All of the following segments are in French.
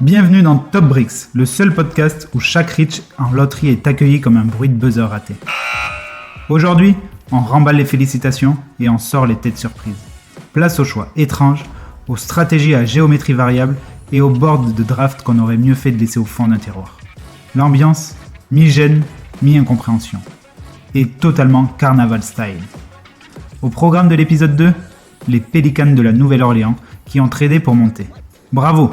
Bienvenue dans Top Bricks, le seul podcast où chaque reach en loterie est accueilli comme un bruit de buzzer raté. Aujourd'hui, on remballe les félicitations et on sort les têtes surprises. Place aux choix étranges, aux stratégies à géométrie variable et aux boards de draft qu'on aurait mieux fait de laisser au fond d'un tiroir. L'ambiance, mi-gêne, mi-incompréhension. Et totalement carnaval style. Au programme de l'épisode 2, les Pelicans de la Nouvelle-Orléans qui ont tradé pour monter. Bravo!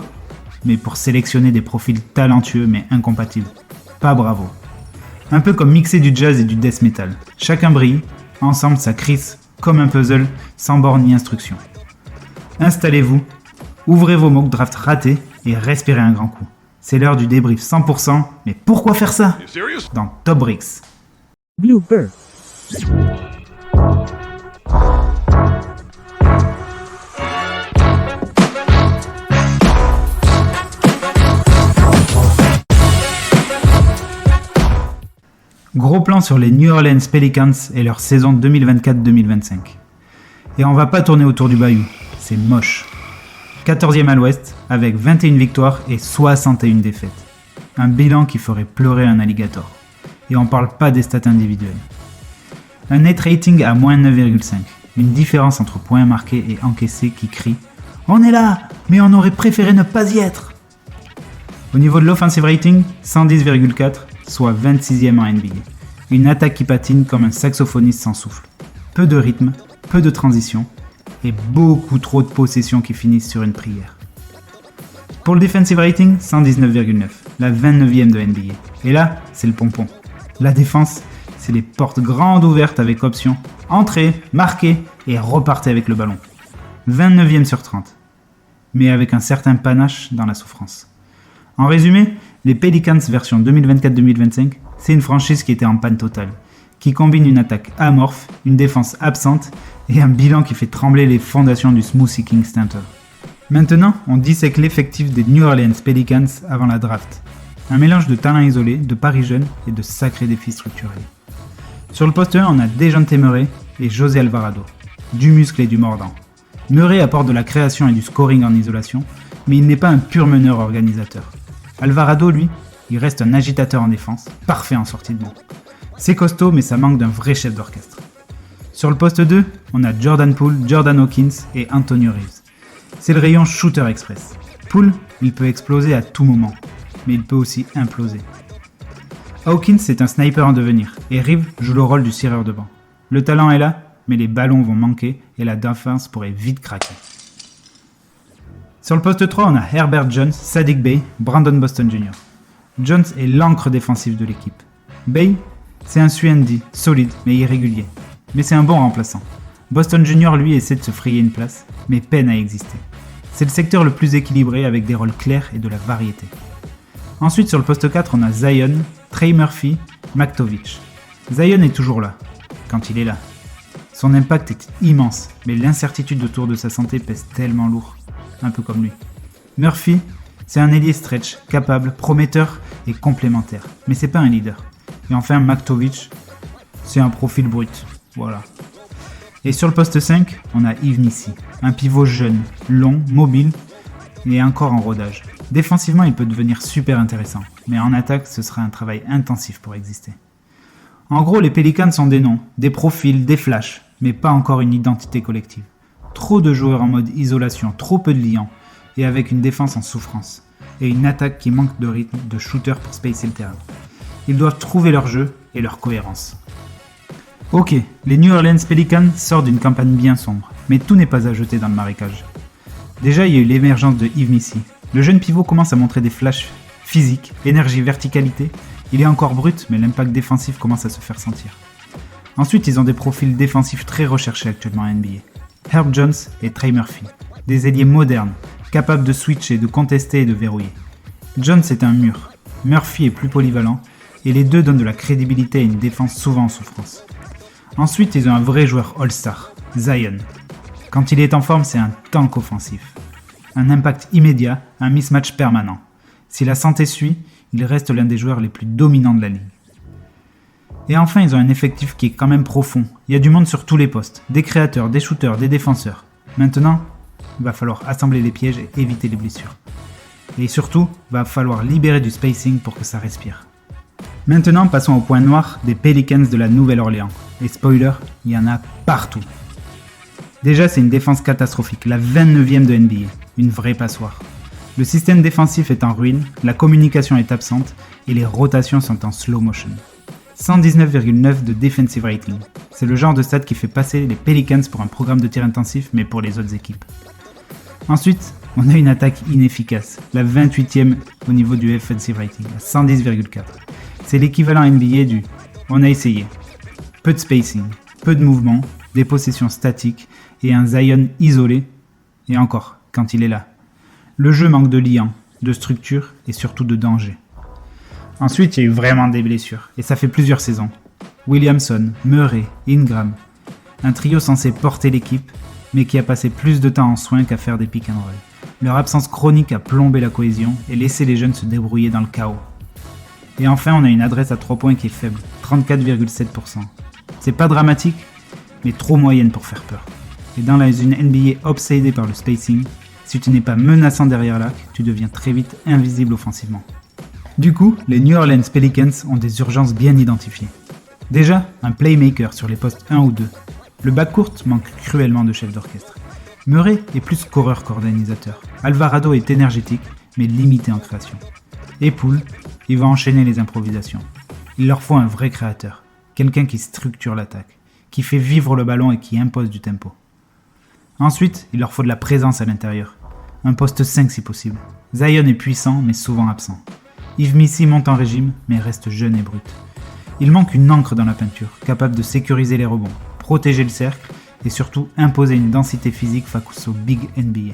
Mais pour sélectionner des profils talentueux mais incompatibles. Pas bravo. Un peu comme mixer du jazz et du death metal. Chacun brille, ensemble ça crisse comme un puzzle sans borne ni instruction. Installez-vous, ouvrez vos mock drafts ratés et respirez un grand coup. C'est l'heure du débrief 100%, mais pourquoi faire ça? Dans Top Bricks. Blooper. Gros plan sur les New Orleans Pelicans et leur saison 2024-2025. Et on va pas tourner autour du bayou, c'est moche. 14e à l'ouest, avec 21 victoires et 61 défaites. Un bilan qui ferait pleurer un alligator. Et on parle pas des stats individuelles. Un net rating à moins 9,5. Une différence entre points marqués et encaissés qui crie « On est là, mais on aurait préféré ne pas y être !» Au niveau de l'offensive rating, 110,4, soit 26e en NBA. Une attaque qui patine comme un saxophoniste sans souffle. Peu de rythme, peu de transition, et beaucoup trop de possessions qui finissent sur une prière. Pour le defensive rating, 119,9, la 29e de NBA. Et là, c'est le pompon. La défense, c'est les portes grandes ouvertes avec option, entrez, marquez et repartez avec le ballon. 29e sur 30, mais avec un certain panache dans la souffrance. En résumé, les Pelicans version 2024-2025, c'est une franchise qui était en panne totale, qui combine une attaque amorphe, une défense absente et un bilan qui fait trembler les fondations du Smooth Seeking Center. Maintenant, on dissèque l'effectif des New Orleans Pelicans avant la draft. Un mélange de talents isolés, de paris jeunes et de sacrés défis structurels. Sur le poste 1, on a Dejounte Murray et José Alvarado, du muscle et du mordant. Murray apporte de la création et du scoring en isolation, mais il n'est pas un pur meneur organisateur. Alvarado, lui, il reste un agitateur en défense, parfait en sortie de banc. C'est costaud, mais ça manque d'un vrai chef d'orchestre. Sur le poste 2, on a Jordan Poole, Jordan Hawkins et Antonio Reeves. C'est le rayon shooter express. Poole, il peut exploser à tout moment, mais il peut aussi imploser. Hawkins, c'est un sniper en devenir, et Reeves joue le rôle du tireur de banc. Le talent est là, mais les ballons vont manquer et la défense pourrait vite craquer. Sur le poste 3, on a Herbert Jones, Saddiq Bey, Brandon Boston Jr. Jones est l'encre défensive de l'équipe. Bey, c'est un Suendi, solide mais irrégulier. Mais c'est un bon remplaçant. Boston Jr. lui essaie de se frayer une place, mais peine à exister. C'est le secteur le plus équilibré avec des rôles clairs et de la variété. Ensuite sur le poste 4, on a Zion, Trey Murphy, Maktovic. Zion est toujours là, quand il est là. Son impact est immense, mais l'incertitude autour de sa santé pèse tellement lourd. Un peu comme lui. Murphy, c'est un ailier stretch, capable, prometteur et complémentaire, mais c'est pas un leader. Et enfin Maktovic, c'est un profil brut, voilà. Et sur le poste 5, on a Yves Missi, un pivot jeune, long, mobile et encore en rodage. Défensivement, il peut devenir super intéressant, mais en attaque, ce sera un travail intensif pour exister. En gros, les Pelicans sont des noms, des profils, des flashs, mais pas encore une identité collective. Trop de joueurs en mode isolation, trop peu de liants, et avec une défense en souffrance, et une attaque qui manque de rythme, de shooter pour spacer le terrain. Ils doivent trouver leur jeu et leur cohérence. Ok, les New Orleans Pelicans sortent d'une campagne bien sombre, mais tout n'est pas à jeter dans le marécage. Déjà, il y a eu l'émergence de Yves Missi. Le jeune pivot commence à montrer des flashs physiques, énergie, verticalité. Il est encore brut, mais l'impact défensif commence à se faire sentir. Ensuite, ils ont des profils défensifs très recherchés actuellement en NBA. Herb Jones et Trey Murphy, des ailiers modernes, capables de switcher, de contester et de verrouiller. Jones est un mur, Murphy est plus polyvalent, et les deux donnent de la crédibilité à une défense souvent en souffrance. Ensuite, ils ont un vrai joueur all-star, Zion. Quand il est en forme, c'est un tank offensif. Un impact immédiat, un mismatch permanent. Si la santé suit, il reste l'un des joueurs les plus dominants de la ligue. Et enfin, ils ont un effectif qui est quand même profond. Il y a du monde sur tous les postes. Des créateurs, des shooters, des défenseurs. Maintenant, il va falloir assembler les pièges et éviter les blessures. Et surtout, il va falloir libérer du spacing pour que ça respire. Maintenant, passons au point noir des Pelicans de la Nouvelle-Orléans. Et spoiler, il y en a partout. Déjà, c'est une défense catastrophique, la 29e de NBA. Une vraie passoire. Le système défensif est en ruine, la communication est absente et les rotations sont en slow motion. 119,9 de defensive rating. C'est le genre de stat qui fait passer les Pelicans pour un programme de tir intensif, mais pour les autres équipes. Ensuite, on a une attaque inefficace, la 28e au niveau du offensive rating, à 110,4. C'est l'équivalent NBA du « on a essayé ». Peu de spacing, peu de mouvement, des possessions statiques et un Zion isolé, et encore, quand il est là. Le jeu manque de liant, de structure et surtout de danger. Ensuite, il y a eu vraiment des blessures, et ça fait plusieurs saisons. Williamson, Murray, Ingram. Un trio censé porter l'équipe, mais qui a passé plus de temps en soins qu'à faire des pick and roll. Leur absence chronique a plombé la cohésion et laissé les jeunes se débrouiller dans le chaos. Et enfin, on a une adresse à 3 points qui est faible, 34,7%. C'est pas dramatique, mais trop moyenne pour faire peur. Et dans une NBA obsédée par le spacing, si tu n'es pas menaçant derrière l'arc, tu deviens très vite invisible offensivement. Du coup, les New Orleans Pelicans ont des urgences bien identifiées. Déjà, un playmaker sur les postes 1 ou 2. Le backcourt manque cruellement de chef d'orchestre. Murray est plus scoreur qu'organisateur. Alvarado est énergétique, mais limité en création. Et Poole, il va enchaîner les improvisations. Il leur faut un vrai créateur, quelqu'un qui structure l'attaque, qui fait vivre le ballon et qui impose du tempo. Ensuite, il leur faut de la présence à l'intérieur. Un poste 5 si possible. Zion est puissant, mais souvent absent. Yves Missy monte en régime, mais reste jeune et brut. Il manque une encre dans la peinture, capable de sécuriser les rebonds, protéger le cercle et surtout imposer une densité physique face au big NBA.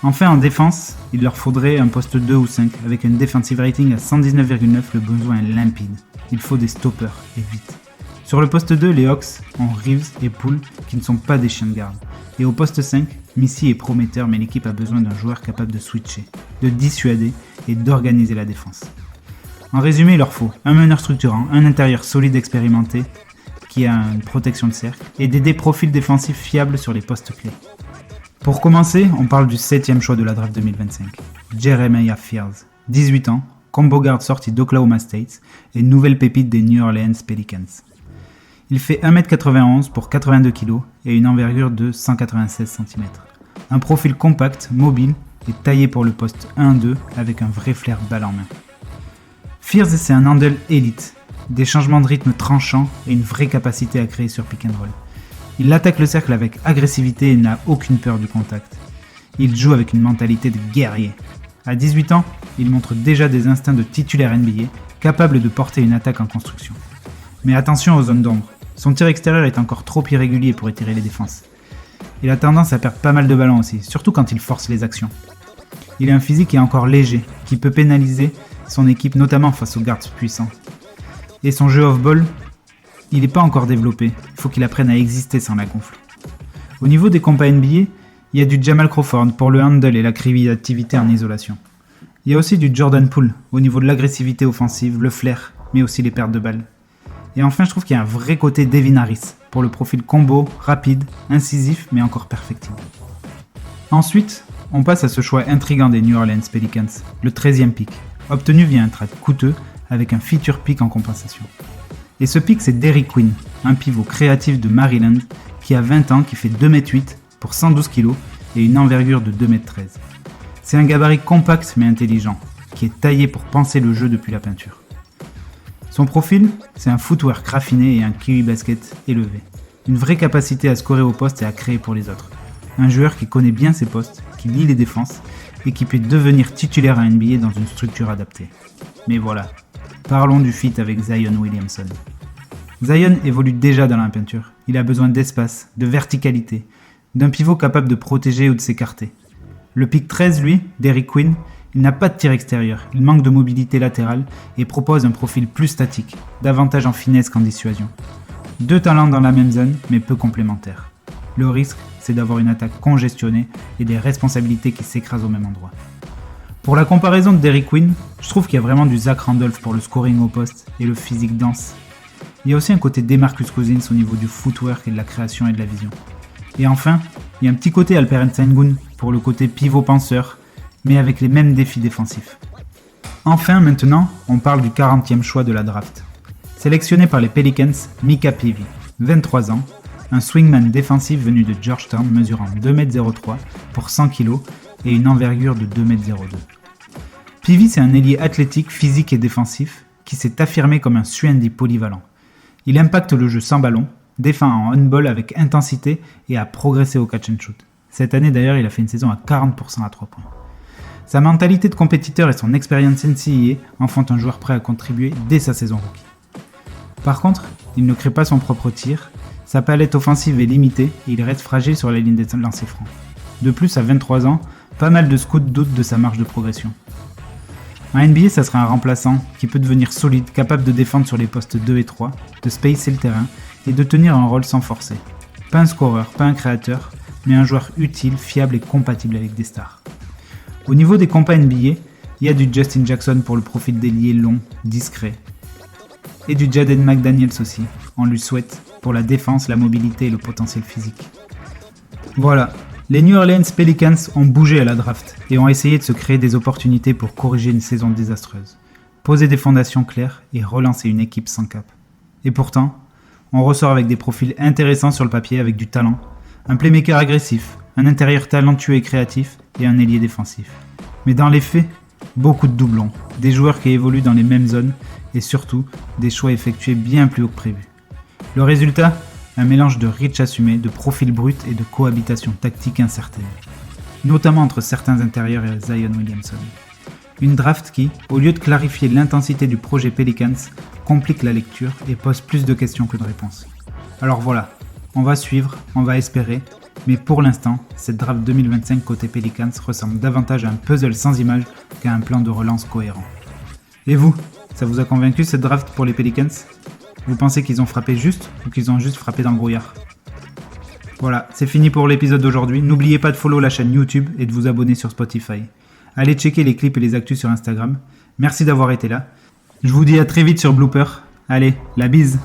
Enfin, en défense, il leur faudrait un poste 2 ou 5 avec un defensive rating à 119,9, le besoin est limpide. Il faut des stoppers, et vite. Sur le poste 2, les Hawks ont Reeves et Poole qui ne sont pas des chiens de garde. Et au poste 5, Missy est prometteur, mais l'équipe a besoin d'un joueur capable de switcher, de dissuader et d'organiser la défense. En résumé, il leur faut un meneur structurant, un intérieur solide expérimenté qui a une protection de cercle et des profils défensifs fiables sur les postes clés. Pour commencer, on parle du 7e choix de la draft 2025, Jeremiah Fears, 18 ans, combo guard sorti d'Oklahoma State et nouvelle pépite des New Orleans Pelicans. Il fait 1m91 pour 82 kg et une envergure de 196 cm. Un profil compact, mobile et taillé pour le poste 1-2 avec un vrai flair balle en main. Fears, c'est un handle élite, des changements de rythme tranchants et une vraie capacité à créer sur pick and roll. Il attaque le cercle avec agressivité et n'a aucune peur du contact. Il joue avec une mentalité de guerrier. À 18 ans, il montre déjà des instincts de titulaire NBA, capable de porter une attaque en construction. Mais attention aux zones d'ombre. Son tir extérieur est encore trop irrégulier pour étirer les défenses. Il a tendance à perdre pas mal de ballons aussi, surtout quand il force les actions. Il a un physique qui est encore léger, qui peut pénaliser son équipe notamment face aux gardes puissants. Et son jeu off-ball, il n'est pas encore développé, il faut qu'il apprenne à exister sans la gonfle. Au niveau des compas NBA, il y a du Jamal Crawford pour le handle et la créativité en isolation. Il y a aussi du Jordan Poole au niveau de l'agressivité offensive, le flair, mais aussi les pertes de balles. Et enfin, je trouve qu'il y a un vrai côté Devin Harris pour le profil combo, rapide, incisif, mais encore perfectible. Ensuite, on passe à ce choix intriguant des New Orleans Pelicans, le 13e pick, obtenu via un trade coûteux avec un feature pick en compensation. Et ce pick, c'est Derrick Queen, un pivot créatif de Maryland qui a 20 ans, qui fait 2m8 pour 112 kg et une envergure de 2m13. C'est un gabarit compact mais intelligent, qui est taillé pour penser le jeu depuis la peinture. Son profil, c'est un footwork raffiné et un kiwi basket élevé. Une vraie capacité à scorer au poste et à créer pour les autres. Un joueur qui connaît bien ses postes, qui lit les défenses et qui peut devenir titulaire à NBA dans une structure adaptée. Mais voilà, parlons du fit avec Zion Williamson. Zion évolue déjà dans la peinture. Il a besoin d'espace, de verticalité, d'un pivot capable de protéger ou de s'écarter. Le pick 13, lui, Derrick Queen, il n'a pas de tir extérieur, il manque de mobilité latérale et propose un profil plus statique, davantage en finesse qu'en dissuasion. Deux talents dans la même zone, mais peu complémentaires. Le risque, c'est d'avoir une attaque congestionnée et des responsabilités qui s'écrasent au même endroit. Pour la comparaison de Derrick Queen, je trouve qu'il y a vraiment du Zach Randolph pour le scoring au poste et le physique dense. Il y a aussi un côté DeMarcus Cousins au niveau du footwork et de la création et de la vision. Et enfin, il y a un petit côté Alperen Sengun pour le côté pivot penseur, mais avec les mêmes défis défensifs. Enfin, maintenant, on parle du 40e choix de la draft. Sélectionné par les Pelicans, Mika Peavy, 23 ans, un swingman défensif venu de Georgetown mesurant 2m03 pour 100 kg et une envergure de 2m02. Peavy, c'est un ailier athlétique, physique et défensif qui s'est affirmé comme un Suendi polyvalent. Il impacte le jeu sans ballon, défend en handball avec intensité et a progressé au catch and shoot. Cette année d'ailleurs, il a fait une saison à 40% à 3 points. Sa mentalité de compétiteur et son expérience NCAA en font un joueur prêt à contribuer dès sa saison rookie. Par contre, il ne crée pas son propre tir, sa palette offensive est limitée et il reste fragile sur la ligne des lancers francs. De plus, à 23 ans, pas mal de scouts doutent de sa marge de progression. En NBA, ça sera un remplaçant qui peut devenir solide, capable de défendre sur les postes 2 et 3, de spacer le terrain et de tenir un rôle sans forcer. Pas un scoreur, pas un créateur, mais un joueur utile, fiable et compatible avec des stars. Au niveau des compas NBA, il y a du Justin Jackson pour le profil d'ailier long, discret. Et du Jaden McDaniels aussi, on lui souhaite pour la défense, la mobilité et le potentiel physique. Voilà, les New Orleans Pelicans ont bougé à la draft et ont essayé de se créer des opportunités pour corriger une saison désastreuse, poser des fondations claires et relancer une équipe sans cap. Et pourtant, on ressort avec des profils intéressants sur le papier avec du talent, un playmaker agressif, un intérieur talentueux et créatif et un ailier défensif. Mais dans les faits, beaucoup de doublons, des joueurs qui évoluent dans les mêmes zones et surtout des choix effectués bien plus haut que prévu. Le résultat ? Un mélange de reach assumé, de profil brut et de cohabitation tactique incertaine, notamment entre certains intérieurs et Zion Williamson. Une draft qui, au lieu de clarifier l'intensité du projet Pelicans, complique la lecture et pose plus de questions que de réponses. Alors voilà, on va suivre, on va espérer, mais pour l'instant, cette draft 2025 côté Pelicans ressemble davantage à un puzzle sans image qu'à un plan de relance cohérent. Et vous, ça vous a convaincu cette draft pour les Pelicans ? Vous pensez qu'ils ont frappé juste ou qu'ils ont juste frappé dans le brouillard ? Voilà, c'est fini pour l'épisode d'aujourd'hui. N'oubliez pas de follow la chaîne YouTube et de vous abonner sur Spotify. Allez checker les clips et les actus sur Instagram. Merci d'avoir été là. Je vous dis à très vite sur Blooper. Allez, la bise.